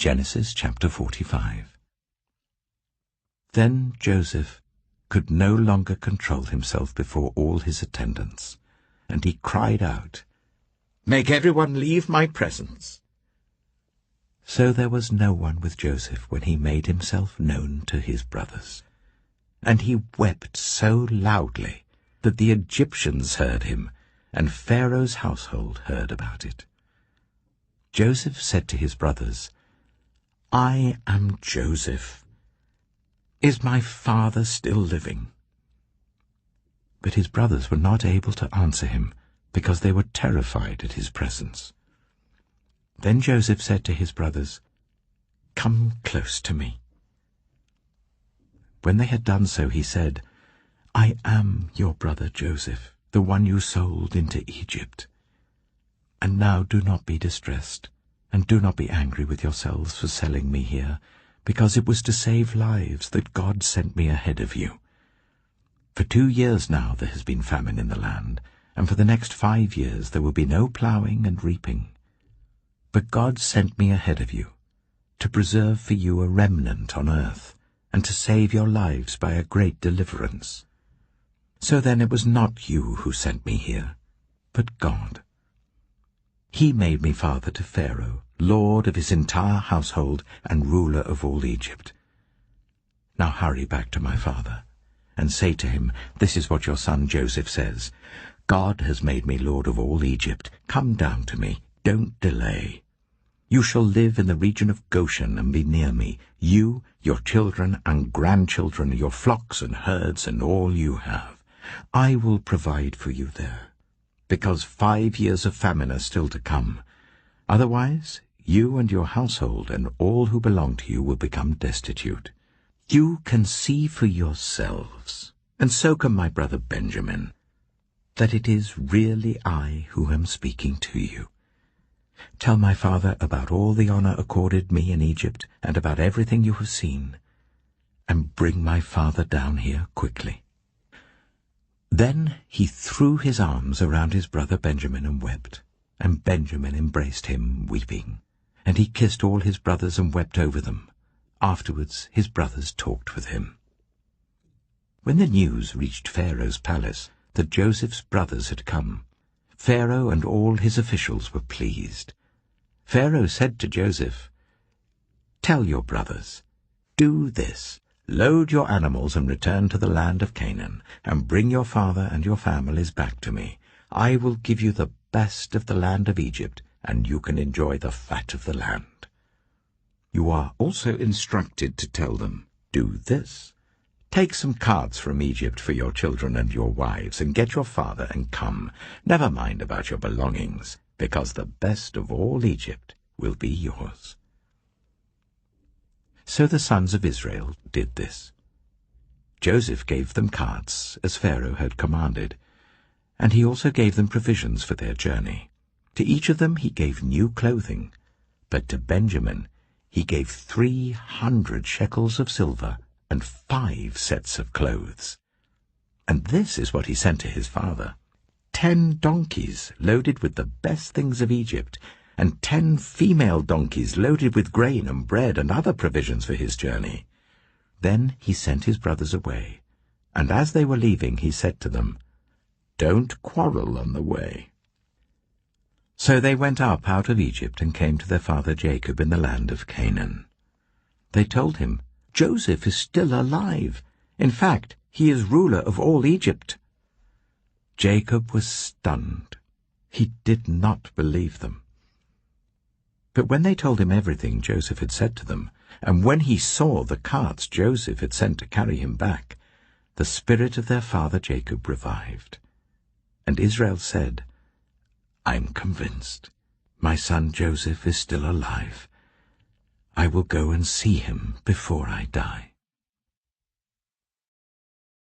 Genesis chapter 45. Then Joseph could no longer control himself before all his attendants, and he cried out, "Make everyone leave my presence." So there was no one with Joseph when he made himself known to his brothers. And he wept so loudly that the Egyptians heard him, and Pharaoh's household heard about it. Joseph said to his brothers, "I am Joseph. Is my father still living?" But his brothers were not able to answer him, because they were terrified at his presence. Then Joseph said to his brothers, "Come close to me." When they had done so, he said, "I am your brother Joseph, the one you sold into Egypt. And now do not be distressed, and do not be angry with yourselves for selling me here, because it was to save lives that God sent me ahead of you. For 2 years now there has been famine in the land, and for the next 5 years there will be no plowing and reaping. But God sent me ahead of you, to preserve for you a remnant on earth, and to save your lives by a great deliverance. So then it was not you who sent me here, but God. He made me father to Pharaoh, lord of his entire household and ruler of all Egypt. Now hurry back to my father, and say to him, 'This is what your son Joseph says. God has made me lord of all Egypt. Come down to me. Don't delay. You shall live in the region of Goshen and be near me, you, your children and grandchildren, your flocks and herds, and all you have. I will provide for you there, because 5 years of famine are still to come. Otherwise, you and your household and all who belong to you will become destitute. You can see for yourselves, and so can my brother Benjamin, that it is really I who am speaking to you. Tell my father about all the honor accorded me in Egypt and about everything you have seen, and bring my father down here quickly." Then he threw his arms around his brother Benjamin and wept, and Benjamin embraced him, weeping, and he kissed all his brothers and wept over them. Afterwards his brothers talked with him. When the news reached Pharaoh's palace that Joseph's brothers had come, Pharaoh and all his officials were pleased. Pharaoh said to Joseph, "Tell your brothers, do this. Load your animals and return to the land of Canaan, and bring your father and your families back to me. I will give you the best of the land of Egypt, and you can enjoy the fat of the land." You are also instructed to tell them, "Do this. Take some carts from Egypt for your children and your wives, and get your father and come. Never mind about your belongings, because the best of all Egypt will be yours." So the sons of Israel did this. Joseph gave them carts, as Pharaoh had commanded, and he also gave them provisions for their journey. To each of them he gave new clothing, but to Benjamin he gave 300 shekels of silver and 5 sets of clothes. And this is what he sent to his father: 10 donkeys loaded with the best things of Egypt, and 10 female donkeys loaded with grain and bread and other provisions for his journey. Then he sent his brothers away, and as they were leaving he said to them, "Don't quarrel on the way." So they went up out of Egypt and came to their father Jacob in the land of Canaan. They told him, "Joseph is still alive. In fact, he is ruler of all Egypt." Jacob was stunned. He did not believe them. But when they told him everything Joseph had said to them, and when he saw the carts Joseph had sent to carry him back, the spirit of their father Jacob revived. And Israel said, "I'm convinced. My son Joseph is still alive. I will go and see him before I die."